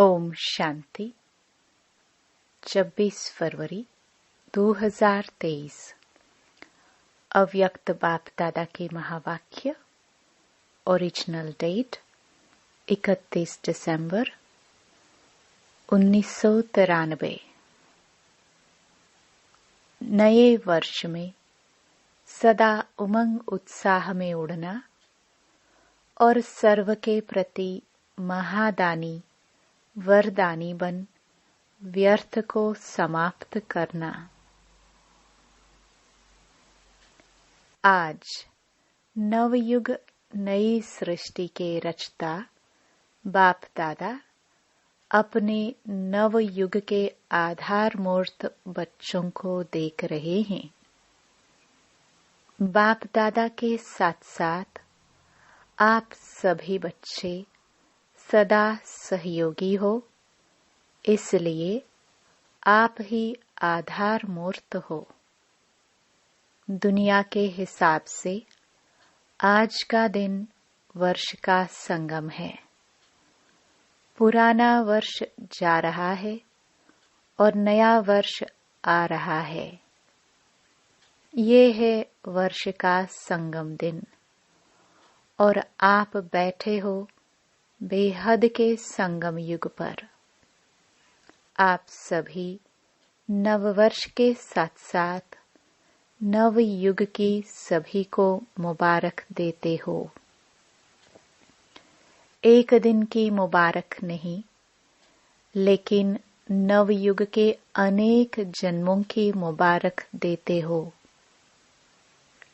ओम शांति। 26 फरवरी 2023। अव्यक्त बाप दादा के महावाक्य। ओरिजिनल डेट 31 दिसंबर 1993। नए वर्ष में सदा उमंग उत्साह में उड़ना और सर्व के प्रति महादानी वरदानी बन व्यर्थ को समाप्त करना। आज नवयुग नई सृष्टि के रचता बाप दादा अपने नवयुग के आधार मूर्त बच्चों को देख रहे हैं। बाप दादा के साथ साथ आप सभी बच्चे सदा सहयोगी हो, इसलिए आप ही आधार मूर्त हो। दुनिया के हिसाब से आज का दिन वर्ष का संगम है। पुराना वर्ष जा रहा है और नया वर्ष आ रहा है। ये है वर्ष का संगम दिन और आप बैठे हो बेहद के संगम युग पर। आप सभी नववर्ष के साथ साथ नव युग की सभी को मुबारक देते हो। एक दिन की मुबारक नहीं, लेकिन नव युग के अनेक जन्मों की मुबारक देते हो।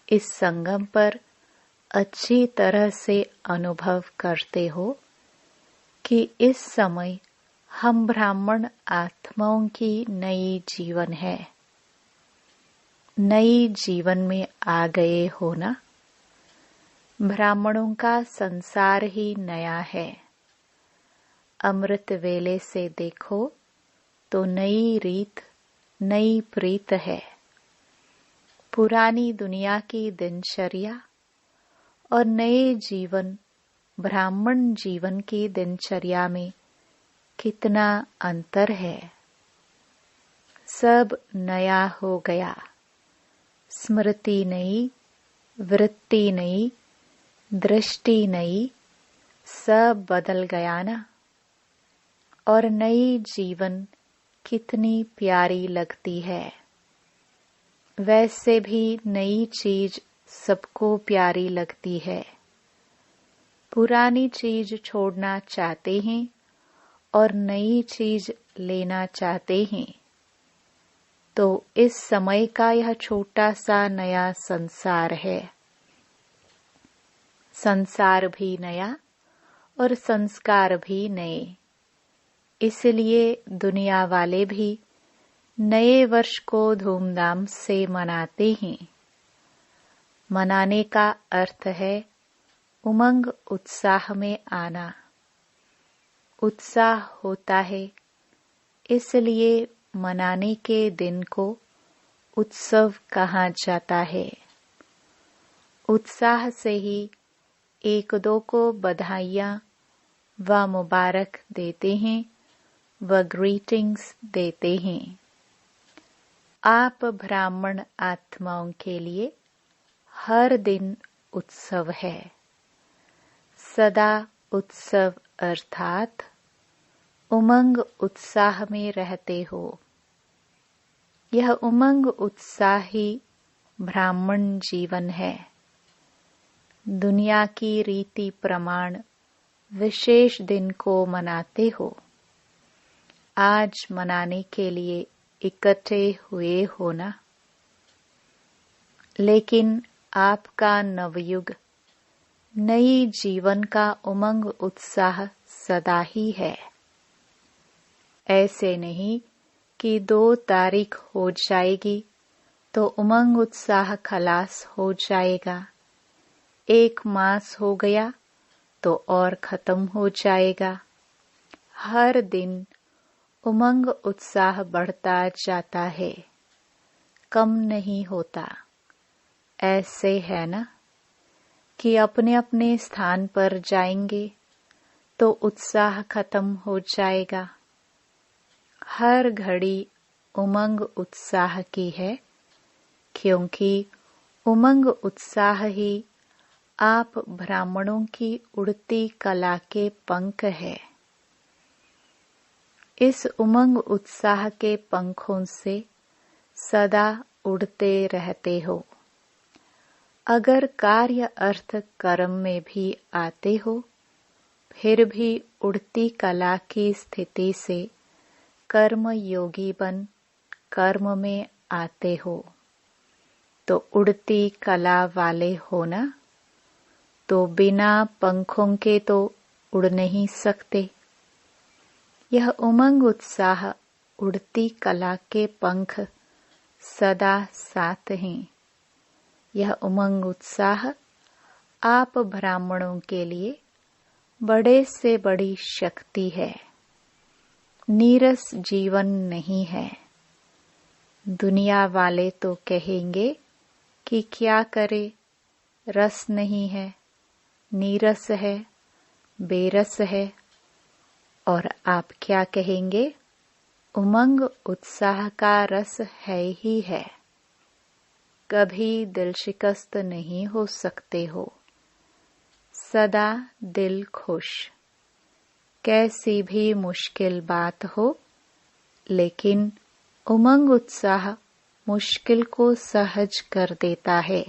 इस संगम पर अच्छी तरह से अनुभव करते हो कि इस समय हम ब्राह्मण आत्माओं की नई जीवन है। नई जीवन में आ गए हो ना। ब्राह्मणों का संसार ही नया है। अमृत वेले से देखो तो नई रीत नई प्रीत है। पुरानी दुनिया की दिनचर्या और नए जीवन ब्राह्मण जीवन की दिनचर्या में कितना अंतर है। सब नया हो गया। स्मृति नई, वृत्ति नई, दृष्टि नई, सब बदल गया ना। और नई जीवन कितनी प्यारी लगती है। वैसे भी नई चीज सबको प्यारी लगती है। पुरानी चीज छोड़ना चाहते हैं और नई चीज लेना चाहते हैं। तो इस समय का यह छोटा सा नया संसार है। संसार भी नया और संस्कार भी नए। इसलिए दुनिया वाले भी नए वर्ष को धूमधाम से मनाते हैं। मनाने का अर्थ है उमंग उत्साह में आना। उत्साह होता है, इसलिए मनाने के दिन को उत्सव कहा जाता है। उत्साह से ही एक दो को बधाइयाँ व मुबारक देते हैं व ग्रीटिंग्स देते हैं। आप ब्राह्मण आत्माओं के लिए हर दिन उत्सव है। सदा उत्सव अर्थात उमंग उत्साह में रहते हो। यह उमंग उत्साह ही ब्राह्मण जीवन है। दुनिया की रीति प्रमाण विशेष दिन को मनाते हो। आज मनाने के लिए इकट्ठे हुए हो ना। लेकिन आपका नवयुग नई जीवन का उमंग उत्साह सदा ही है। ऐसे नहीं कि 2 तारीख हो जाएगी तो उमंग उत्साह खलास हो जाएगा। 1 मास हो गया तो और खत्म हो जाएगा। हर दिन उमंग उत्साह बढ़ता जाता है, कम नहीं होता। ऐसे है ना कि अपने अपने स्थान पर जाएंगे तो उत्साह खत्म हो जाएगा। हर घड़ी उमंग उत्साह की है, क्योंकि उमंग उत्साह ही आप ब्राह्मणों की उड़ती कला के पंख है। इस उमंग उत्साह के पंखों से सदा उड़ते रहते हो। अगर कार्य अर्थ कर्म में भी आते हो, फिर भी उड़ती कला की स्थिति से कर्म योगी बन कर्म में आते हो। तो उड़ती कला वाले हो ना, तो बिना पंखों के तो उड़ नहीं सकते। यह उमंग उत्साह उड़ती कला के पंख सदा साथ हैं। यह उमंग उत्साह आप ब्राह्मणों के लिए बड़े से बड़ी शक्ति है। नीरस जीवन नहीं है। दुनिया वाले तो कहेंगे कि क्या करे, रस नहीं है, नीरस है, बेरस है। और आप क्या कहेंगे? उमंग उत्साह का रस है ही है। कभी दिल शिकस्त नहीं हो सकते हो। सदा दिल खुश। कैसी भी मुश्किल बात हो, लेकिन उमंग उत्साह मुश्किल को सहज कर देता है।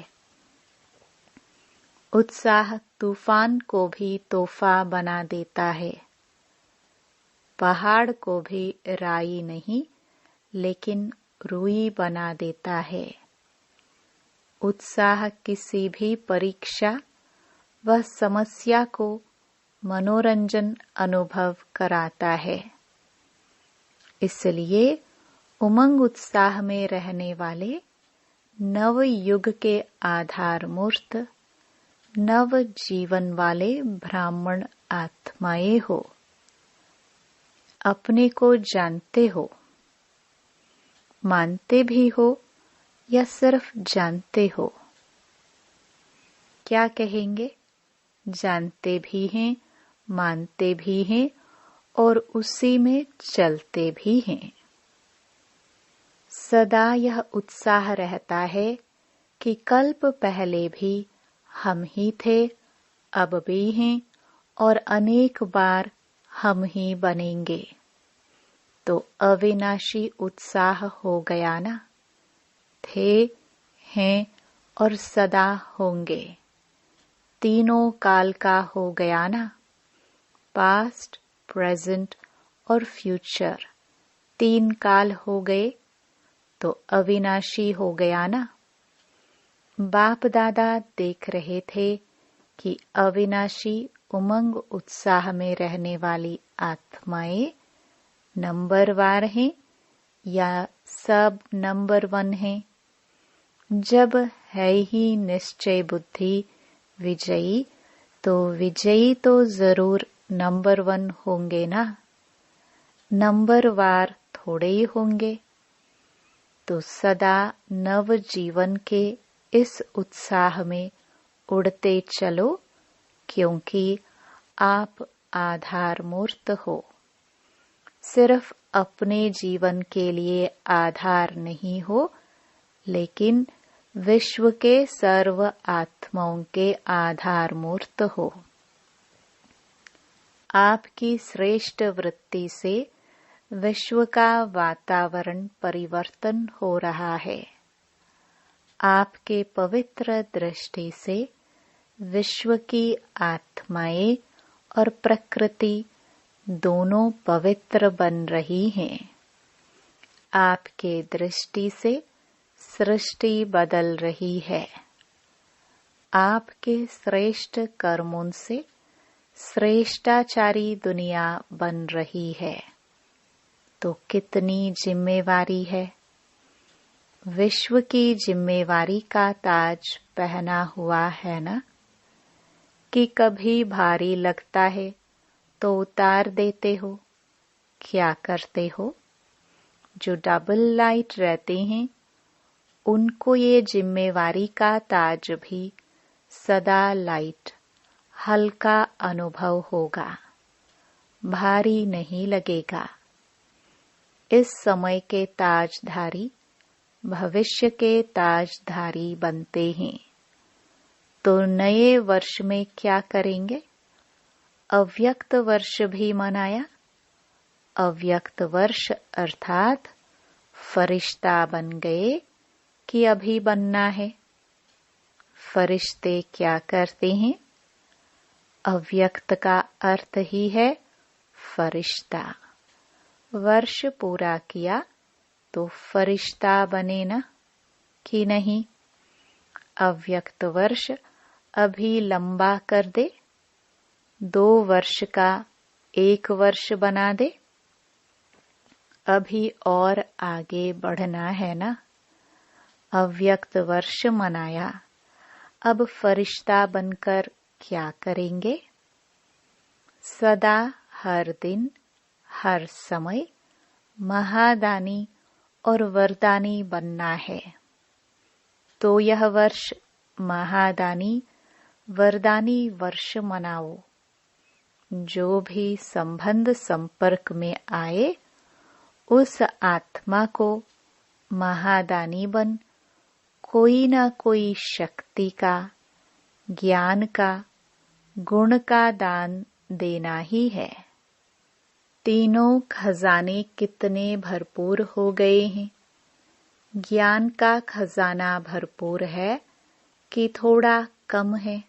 उत्साह तूफान को भी तोहफा बना देता है। पहाड़ को भी राई नहीं, लेकिन रुई बना देता है। उत्साह किसी भी परीक्षा व समस्या को मनोरंजन अनुभव कराता है। इसलिए उमंग उत्साह में रहने वाले नव युग के आधार मूर्त नव जीवन वाले ब्राह्मण आत्माएं हो। अपने को जानते हो, मानते भी हो या सिर्फ जानते हो? क्या कहेंगे? जानते भी हैं, मानते भी हैं और उसी में चलते भी हैं। सदा यह उत्साह रहता है कि कल्प पहले भी हम ही थे, अब भी हैं और अनेक बार हम ही बनेंगे। तो अविनाशी उत्साह हो गया ना। थे, हैं और सदा होंगे। तीनों काल का हो गया ना। पास्ट, प्रेजेंट और फ्यूचर, तीन काल हो गए तो अविनाशी हो गया ना। बाप दादा देख रहे थे कि अविनाशी उमंग उत्साह में रहने वाली आत्माएं नंबरवार हैं या सब नंबर 1 हैं। जब है ही निश्चय बुद्धि विजयी, तो विजयी तो जरूर नंबर 1 होंगे ना। नंबरवार थोड़े ही होंगे। तो सदा नव जीवन के इस उत्साह में उड़ते चलो, क्योंकि आप आधार मूर्त हो। सिर्फ अपने जीवन के लिए आधार नहीं हो, लेकिन विश्व के सर्व आत्माओं के आधार मूर्त हो। आपकी श्रेष्ठ वृत्ति से विश्व का वातावरण परिवर्तन हो रहा है। आपके पवित्र दृष्टि से विश्व की आत्माएं और प्रकृति दोनों पवित्र बन रही हैं। आपके दृष्टि से सृष्टि बदल रही है। आपके श्रेष्ठ कर्मों से श्रेष्ठाचारी दुनिया बन रही है। तो कितनी जिम्मेवारी है। विश्व की जिम्मेवारी का ताज पहना हुआ है ना। कि कभी भारी लगता है तो उतार देते हो। क्या करते हो? जो डबल लाइट रहते हैं, उनको ये जिम्मेवारी का ताज भी सदा लाइट हल्का अनुभव होगा। भारी नहीं लगेगा। इस समय के ताजधारी भविष्य के ताजधारी बनते हैं। तो नए वर्ष में क्या करेंगे? अव्यक्त वर्ष भी मनाया। अव्यक्त वर्ष अर्थात फरिश्ता बन गए कि अभी बनना है। फरिश्ते क्या करते हैं? अव्यक्त का अर्थ ही है फरिश्ता। वर्ष पूरा किया तो फरिश्ता बने ना कि नहीं? अव्यक्त वर्ष अभी लंबा कर दे, 2 वर्ष का 1 वर्ष बना दे। अभी और आगे बढ़ना है ना। अव्यक्त वर्ष मनाया, अब फरिश्ता बनकर क्या करेंगे? सदा हर दिन हर समय महादानी और वरदानी बनना है। तो यह वर्ष महादानी वरदानी वर्ष मनाओ। जो भी संबंध संपर्क में आए उस आत्मा को महादानी बन कोई न कोई शक्ति का, ज्ञान का, गुण का दान देना ही है। तीनों खजाने कितने भरपूर हो गए हैं। ज्ञान का खजाना भरपूर है कि थोड़ा कम है।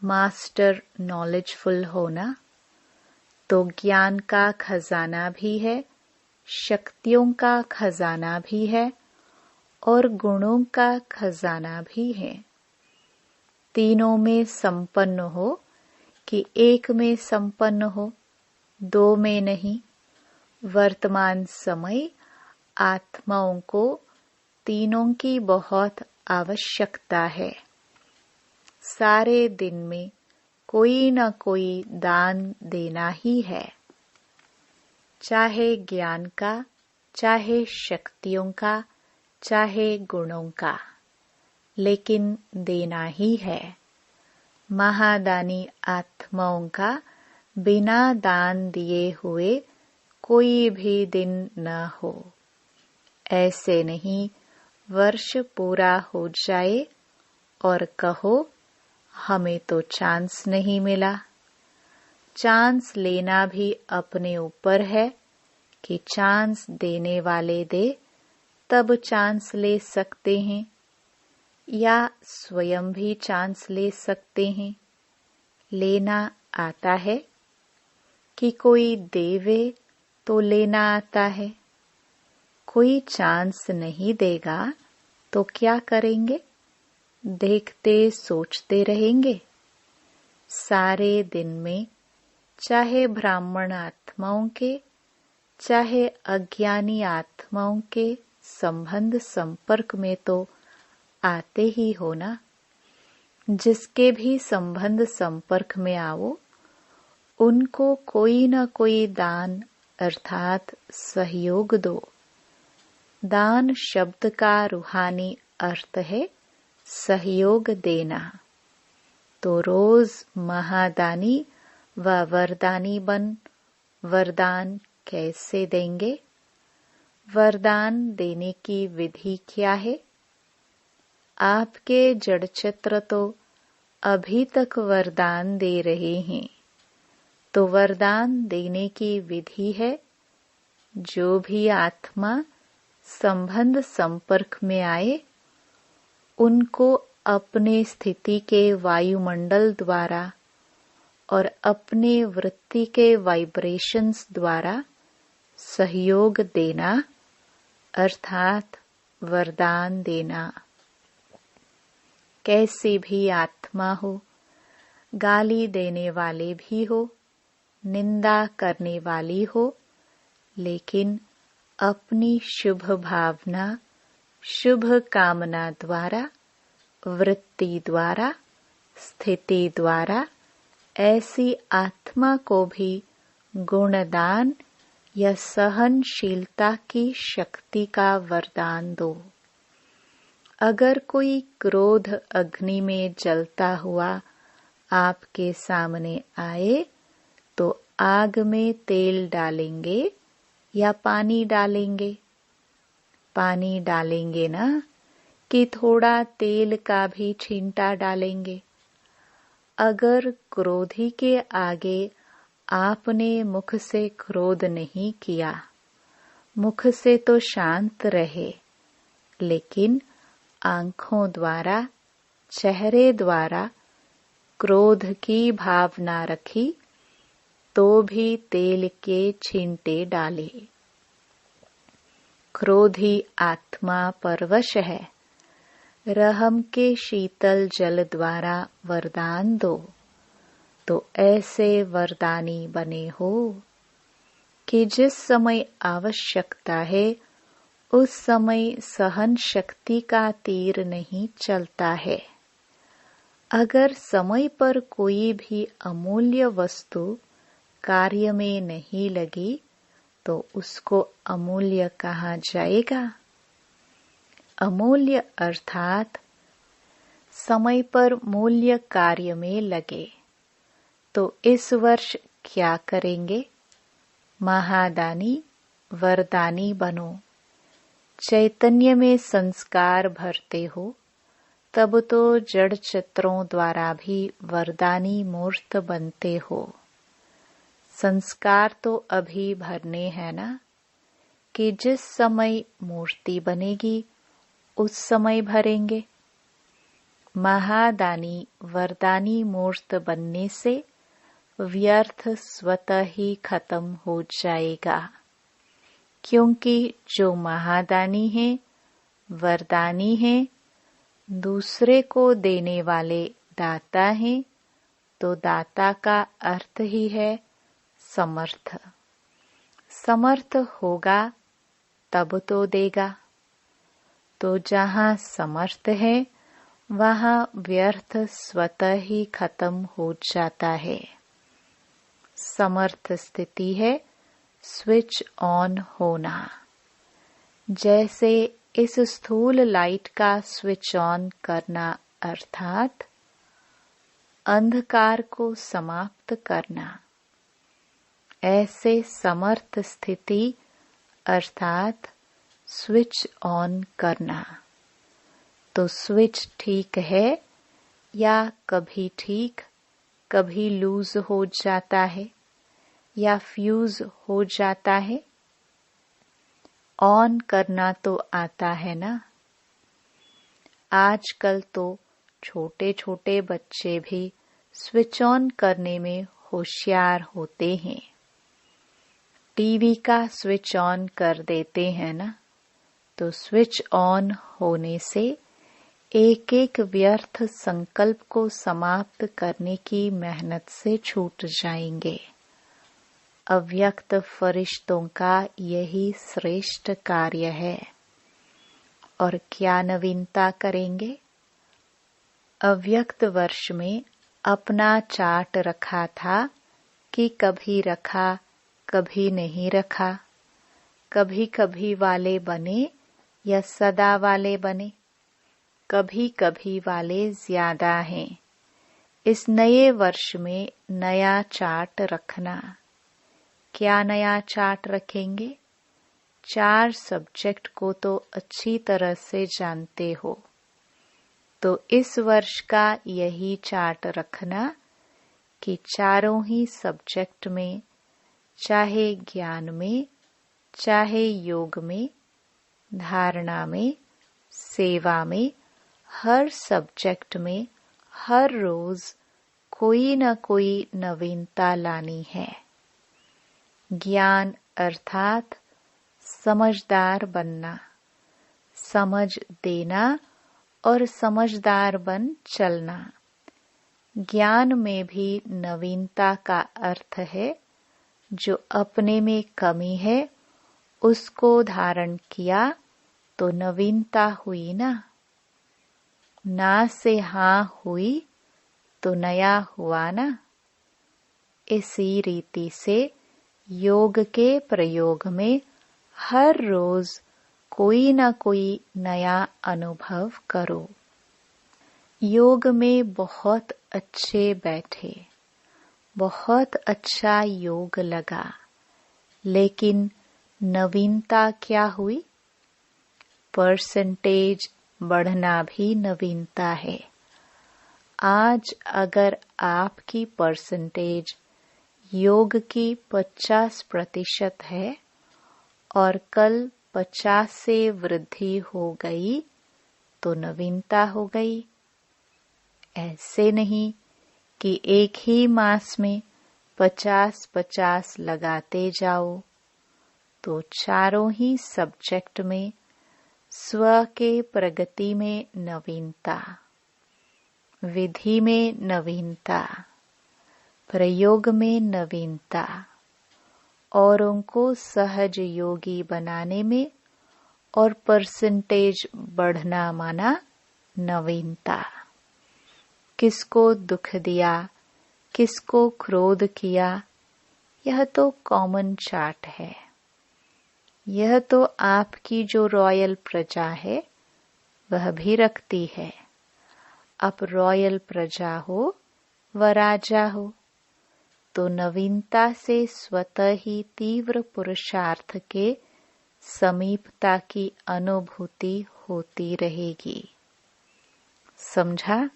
मास्टर नॉलेजफुल होना तो ज्ञान का खजाना भी है, शक्तियों का खजाना भी है और गुणों का खजाना भी है। तीनों में संपन्न हो कि एक में संपन्न हो, 2 में नहीं। वर्तमान समय आत्माओं को तीनों की बहुत आवश्यकता है। सारे दिन में कोई न कोई दान देना ही है, चाहे ज्ञान का, चाहे शक्तियों का, चाहे गुणों का, लेकिन देना ही है। महादानी आत्माओं का बिना दान दिए हुए कोई भी दिन न हो। ऐसे नहीं वर्ष पूरा हो जाए और कहो हमें तो चांस नहीं मिला। चांस लेना भी अपने ऊपर है कि चांस देने वाले दे तब चांस ले सकते हैं या स्वयं भी चांस ले सकते हैं। लेना आता है कि कोई देवे तो लेना आता है। कोई चांस नहीं देगा तो क्या करेंगे? देखते सोचते रहेंगे। सारे दिन में चाहे ब्राह्मण आत्माओं के, चाहे अज्ञानी आत्माओं के संबंध संपर्क में तो आते ही हो ना। जिसके भी संबंध संपर्क में आओ उनको कोई न कोई दान अर्थात सहयोग दो। दान शब्द का रूहानी अर्थ है सहयोग देना। तो रोज महादानी व वरदानी बन वरदान कैसे देंगे? वरदान देने की विधि क्या है? आपके जड़चित्र तो अभी तक वरदान दे रहे हैं। तो वरदान देने की विधि है, जो भी आत्मा संबंध संपर्क में आए उनको अपने स्थिति के वायुमंडल द्वारा और अपने वृत्ति के वाइब्रेशंस द्वारा सहयोग देना अर्थात वरदान देना। कैसी भी आत्मा हो, गाली देने वाले भी हो, निंदा करने वाली हो, लेकिन अपनी शुभ भावना, शुभ कामना द्वारा, वृत्ति द्वारा, स्थिति द्वारा ऐसी आत्मा को भी गुणदान या सहनशीलता की शक्ति का वरदान दो। अगर कोई क्रोध अग्नि में जलता हुआ आपके सामने आए तो आग में तेल डालेंगे या पानी डालेंगे? पानी डालेंगे ना, कि थोड़ा तेल का भी छींटा डालेंगे? अगर क्रोधी के आगे आपने मुख से क्रोध नहीं किया, मुख से तो शांत रहे, लेकिन आंखों द्वारा, चेहरे द्वारा क्रोध की भावना रखी, तो भी तेल के छींटे डाले। क्रोधी आत्मा परवश है, रहम के शीतल जल द्वारा वरदान दो। तो ऐसे वरदानी बने हो कि जिस समय आवश्यकता है उस समय सहन शक्ति का तीर नहीं चलता है। अगर समय पर कोई भी अमूल्य वस्तु कार्य में नहीं लगी तो उसको अमूल्य कहा जाएगा? अमूल्य अर्थात समय पर मूल्य कार्य में लगे। तो इस वर्ष क्या करेंगे? महादानी वरदानी बनो। चैतन्य में संस्कार भरते हो, तब तो जड़ चित्रों द्वारा भी वरदानी मूर्त बनते हो। संस्कार तो अभी भरने हैं ना, कि जिस समय मूर्ति बनेगी उस समय भरेंगे। महादानी वरदानी मूर्त बनने से व्यर्थ स्वतः ही खत्म हो जाएगा, क्योंकि जो महादानी है, वरदानी है, दूसरे को देने वाले दाता हैं, तो दाता का अर्थ ही है समर्थ। समर्थ होगा तब तो देगा। तो जहाँ समर्थ है वहाँ व्यर्थ स्वतः ही खत्म हो जाता है। समर्थ स्थिति है स्विच ऑन होना। जैसे इस स्थूल लाइट का स्विच ऑन करना अर्थात अंधकार को समाप्त करना, ऐसे समर्थ स्थिति अर्थात स्विच ऑन करना। तो स्विच ठीक है या कभी ठीक, कभी लूज हो जाता है या फ्यूज हो जाता है? ऑन करना तो आता है ना। आजकल तो छोटे छोटे बच्चे भी स्विच ऑन करने में होशियार होते हैं। टीवी का स्विच ऑन कर देते हैं ना, तो स्विच ऑन होने से एक एक व्यर्थ संकल्प को समाप्त करने की मेहनत से छूट जाएंगे। अव्यक्त फरिश्तों का यही श्रेष्ठ कार्य है। और क्या नवीनता करेंगे? अव्यक्त वर्ष में अपना चार्ट रखा था कि कभी रखा कभी नहीं रखा, कभी कभी वाले बने या सदा वाले बने, कभी कभी वाले ज्यादा हैं। इस नए वर्ष में नया चार्ट रखना। क्या नया चार्ट रखेंगे? 4 सब्जेक्ट को तो अच्छी तरह से जानते हो, तो इस वर्ष का यही चार्ट रखना कि चारों ही सब्जेक्ट में, चाहे ज्ञान में, चाहे योग में, धारणा में, सेवा में, हर सब्जेक्ट में हर रोज कोई न कोई नवीनता लानी है। ज्ञान अर्थात समझदार बनना, समझ देना और समझदार बन चलना। ज्ञान में भी नवीनता का अर्थ है जो अपने में कमी है उसको धारण किया तो नवीनता हुई ना। ना से हाँ हुई तो नया हुआ ना। इसी रीति से योग के प्रयोग में हर रोज कोई न कोई नया अनुभव करो। योग में बहुत अच्छे बैठे, बहुत अच्छा योग लगा, लेकिन नवीनता क्या हुई? परसेंटेज बढ़ना भी नवीनता है। आज अगर आपकी परसेंटेज योग की 50% है और कल 50 से वृद्धि हो गई तो नवीनता हो गई। ऐसे नहीं कि एक ही मास में 50-50 लगाते जाओ, तो चारों ही सब्जेक्ट में स्व के प्रगति में नवीनता, विधि में नवीनता, प्रयोग में नवीनता, औरों को सहज योगी बनाने में और परसेंटेज बढ़ना माना नवीनता। किसको दुख दिया, किसको क्रोध किया, यह तो कॉमन चार्ट है। यह तो आपकी जो रॉयल प्रजा है वह भी रखती है। अब रॉयल प्रजा हो व राजा हो तो नवीनता से स्वतः ही तीव्र पुरुषार्थ के समीपता की अनुभूति होती रहेगी। समझा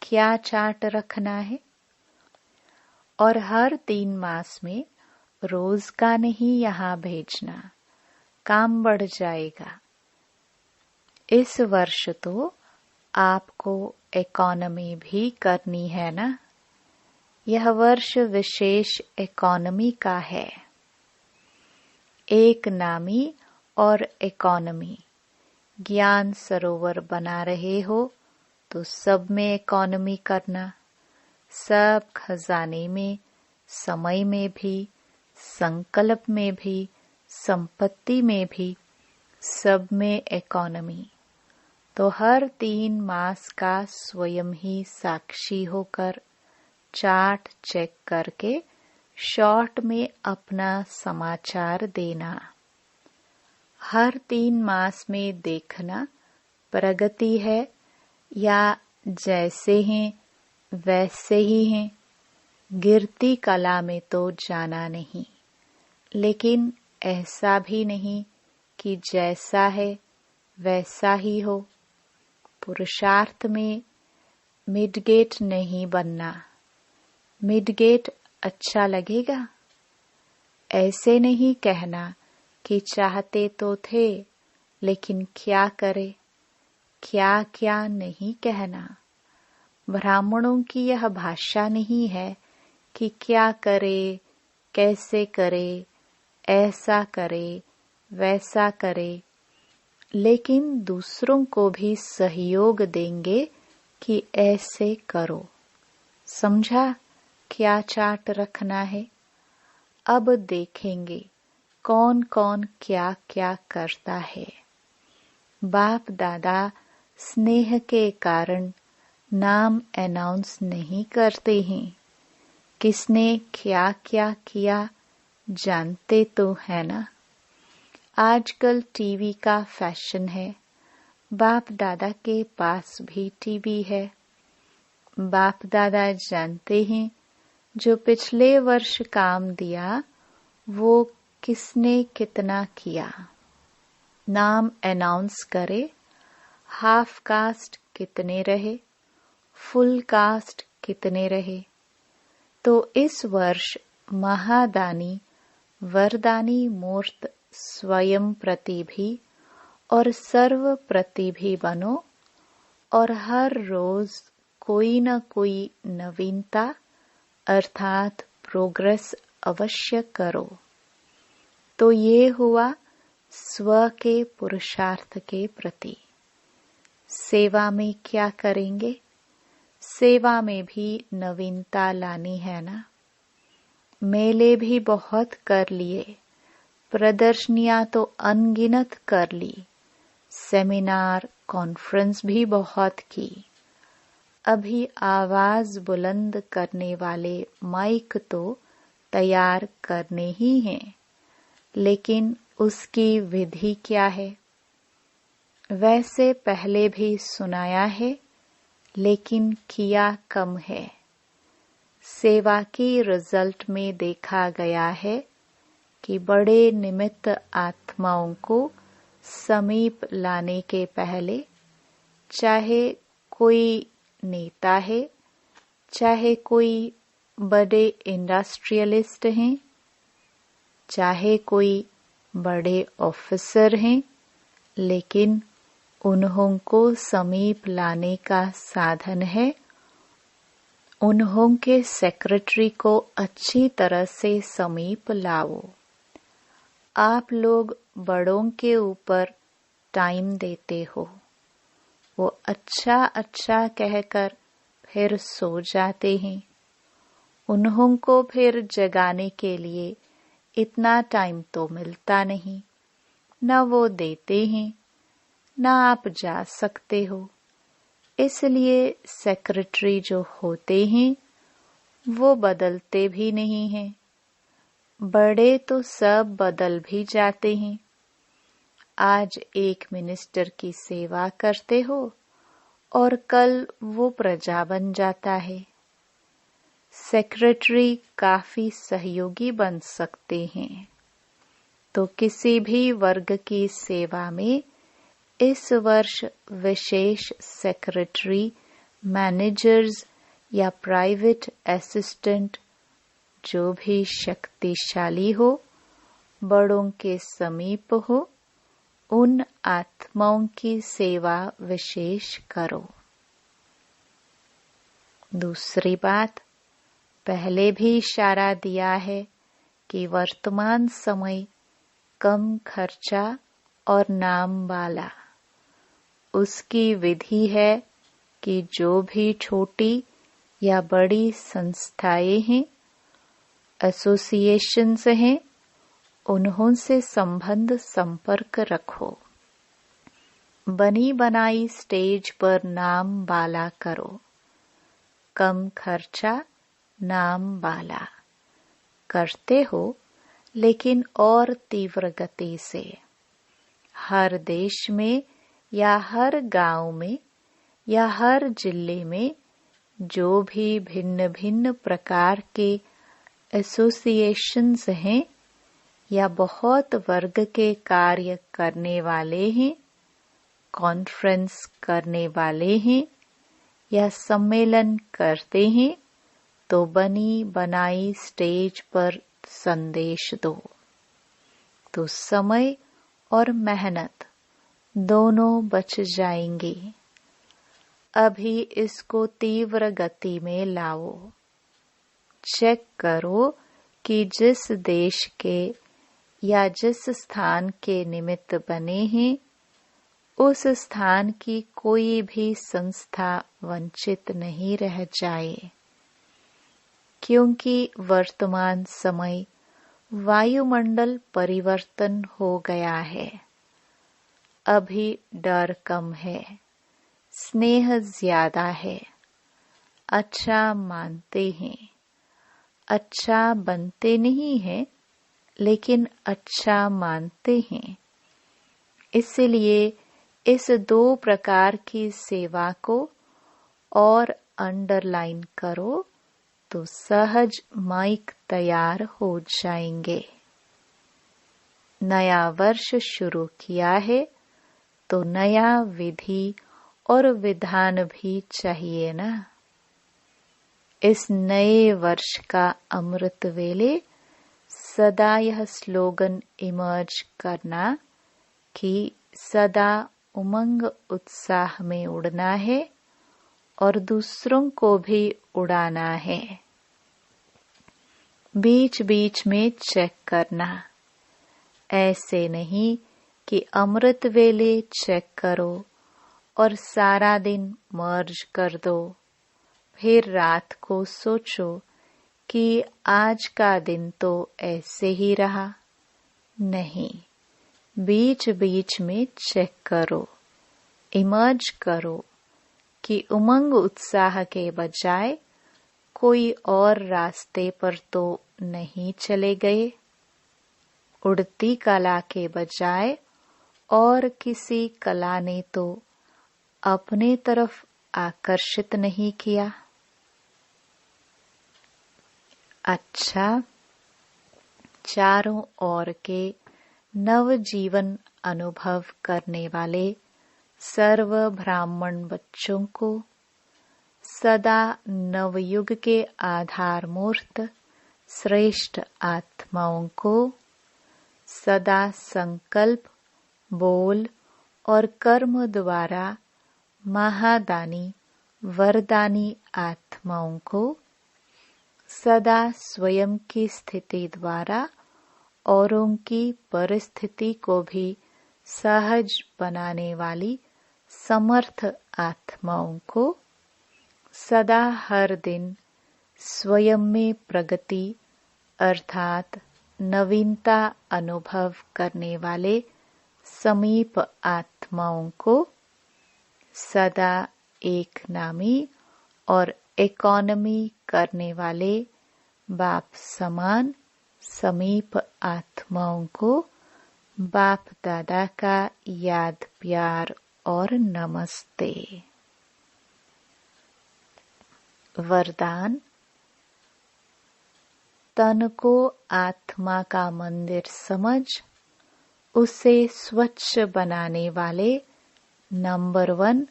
क्या चार्ट रखना है? और हर 3 मास में रोज का नहीं यहाँ भेजना, काम बढ़ जाएगा। इस वर्ष तो आपको इकोनॉमी भी करनी है ना। यह वर्ष विशेष इकोनॉमी का है। एक नामी और इकोनॉमी। ज्ञान सरोवर बना रहे हो तो सब में इकोनॉमी करना, सब खजाने में, समय में भी, संकल्प में भी, संपत्ति में भी, सब में इकोनॉमी। तो हर 3 मास का स्वयं ही साक्षी होकर चार्ट चेक करके शॉर्ट में अपना समाचार देना। हर 3 मास में देखना प्रगति है या जैसे हैं वैसे ही हैं। गिरती कला में तो जाना नहीं, लेकिन ऐसा भी नहीं कि जैसा है वैसा ही हो। पुरुषार्थ में मिडगेट नहीं बनना। मिडगेट अच्छा लगेगा? ऐसे नहीं कहना कि चाहते तो थे लेकिन क्या करे, क्या क्या नहीं कहना। ब्राह्मणों की यह भाषा नहीं है कि क्या करे, कैसे करे, ऐसा करे, वैसा करे, लेकिन दूसरों को भी सहयोग देंगे कि ऐसे करो। समझा क्या चार्ट रखना है? अब देखेंगे कौन कौन क्या क्या करता है। बाप दादा स्नेह के कारण नाम अनाउंस नहीं करते हैं। किसने क्या क्या किया जानते तो है ना। आजकल टीवी का फैशन है। बाप दादा के पास भी टीवी है। बाप दादा जानते हैं जो पिछले वर्ष काम दिया वो किसने कितना किया। नाम अनाउंस करे। हाफ कास्ट कितने रहे, फुल कास्ट कितने रहे। तो इस वर्ष महादानी वरदानी मूर्त स्वयं प्रतिभी और सर्व प्रतिभी बनो और हर रोज कोई न कोई नवीनता अर्थात प्रोग्रेस अवश्य करो। तो ये हुआ स्व के पुरुषार्थ के प्रति। सेवा में क्या करेंगे? सेवा में भी नवीनता लानी है ना। मेले भी बहुत कर लिए, प्रदर्शनियां तो अनगिनत कर ली, सेमिनार कॉन्फ्रेंस भी बहुत की। अभी आवाज बुलंद करने वाले माइक तो तैयार करने ही हैं, लेकिन उसकी विधि क्या है? वैसे पहले भी सुनाया है, लेकिन किया कम है। सेवा की रिजल्ट में देखा गया है कि बड़े निमित्त आत्माओं को समीप लाने के पहले, चाहे कोई नेता है, चाहे कोई बड़े इंडस्ट्रियलिस्ट हैं, चाहे कोई बड़े ऑफिसर हैं, लेकिन उन्हों को समीप लाने का साधन है उन्हों के सेक्रेटरी को अच्छी तरह से समीप लाओ। आप लोग बड़ों के ऊपर टाइम देते हो, वो अच्छा अच्छा कहकर फिर सो जाते हैं। उन्हों को फिर जगाने के लिए इतना टाइम तो मिलता नहीं, न वो देते हैं, न आप जा सकते हो। इसलिए सेक्रेटरी जो होते हैं वो बदलते भी नहीं हैं। बड़े तो सब बदल भी जाते हैं। आज एक मिनिस्टर की सेवा करते हो और कल वो प्रजा बन जाता है। सेक्रेटरी काफी सहयोगी बन सकते हैं। तो किसी भी वर्ग की सेवा में इस वर्ष विशेष सेक्रेटरी, मैनेजर्स या प्राइवेट असिस्टेंट जो भी शक्तिशाली हो, बड़ों के समीप हो, उन आत्माओं की सेवा विशेष करो। दूसरी बात, पहले भी इशारा दिया है कि वर्तमान समय कम खर्चा और नाम वाला। उसकी विधि है कि जो भी छोटी या बड़ी संस्थाएं हैं, एसोसिएशंस हैं, उन्हों से संबंध संपर्क रखो। बनी बनाई स्टेज पर नाम वाला करो। कम खर्चा, नाम वाला करते हो, लेकिन और तीव्र गति से। हर देश में या हर गांव में या हर जिले में जो भी भिन्न भिन्न प्रकार के एसोसिएशंस हैं या बहुत वर्ग के कार्य करने वाले हैं, कॉन्फ्रेंस करने वाले हैं या सम्मेलन करते हैं, तो बनी बनाई स्टेज पर संदेश दो। तो समय और मेहनत दोनों बच जाएंगे। अभी इसको तीव्र गति में लाओ। चेक करो कि जिस देश के या जिस स्थान के निमित्त बने हैं, उस स्थान की कोई भी संस्था वंचित नहीं रह जाए, क्योंकि वर्तमान समय वायुमंडल परिवर्तन हो गया है। अभी डर कम है, स्नेह ज्यादा है। अच्छा मानते हैं, अच्छा बनते नहीं हैं, लेकिन अच्छा मानते हैं। इसलिए इस दो प्रकार की सेवा को और अंडरलाइन करो तो सहज माइक तैयार हो जाएंगे। नया वर्ष शुरू किया है तो नया विधि और विधान भी चाहिए ना। इस नए वर्ष का अमृत वेले सदा यह स्लोगन इमर्ज करना कि सदा उमंग उत्साह में उड़ना है और दूसरों को भी उड़ाना है। बीच बीच में चेक करना, ऐसे नहीं कि अमृत वेले चेक करो और सारा दिन मर्ज कर दो, फिर रात को सोचो कि आज का दिन तो ऐसे ही रहा। नहीं, बीच बीच में चेक करो, इमर्ज करो कि उमंग उत्साह के बजाय कोई और रास्ते पर तो नहीं चले गए। उड़ती कला के बजाय और किसी कला ने तो अपने तरफ आकर्षित नहीं किया। अच्छा, चारों ओर के नव जीवन अनुभव करने वाले सर्व ब्राह्मण बच्चों को सदा नवयुग के आधार मूर्त श्रेष्ठ आत्माओं को सदा संकल्प, बोल और कर्म द्वारा महादानी वरदानी आत्माओं को सदा स्वयं की स्थिति द्वारा औरों की परिस्थिति को भी सहज बनाने वाली समर्थ आत्माओं को सदा हर दिन स्वयं में प्रगति अर्थात नवीनता अनुभव करने वाले समीप आत्माओं को सदा एक नामी और इकोनॉमी करने वाले बाप समान समीप आत्माओं को बाप दादा का याद प्यार और नमस्ते। वरदान। तन को आत्मा का मंदिर समझ उसे स्वच्छ बनाने वाले नंबर 1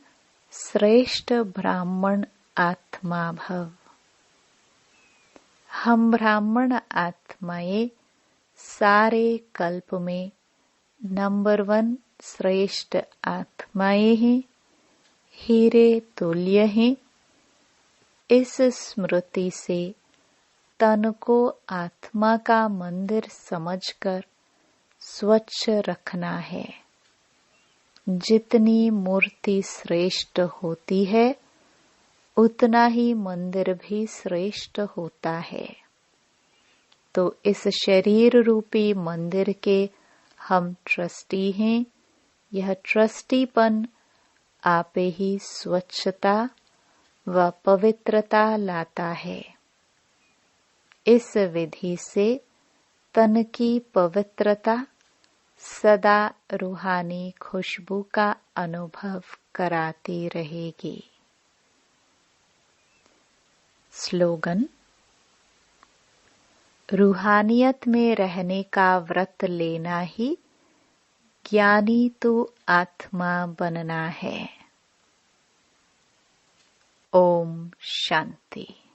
श्रेष्ठ ब्राह्मण आत्मा भव। हम ब्राह्मण आत्माएं सारे कल्प में नंबर 1 श्रेष्ठ आत्माएं हैं, हीरे तुल्य हैं। इस स्मृति से तन को आत्मा का मंदिर समझकर स्वच्छ रखना है। जितनी मूर्ति श्रेष्ठ होती है उतना ही मंदिर भी श्रेष्ठ होता है। तो इस शरीर रूपी मंदिर के हम ट्रस्टी हैं। यह ट्रस्टीपन आपे ही स्वच्छता व पवित्रता लाता है। इस विधि से तन की पवित्रता सदा रूहानी खुशबू का अनुभव कराती रहेगी। स्लोगन। रूहानियत में रहने का व्रत लेना ही ज्ञानी तो आत्मा बनना है। ओम शांति।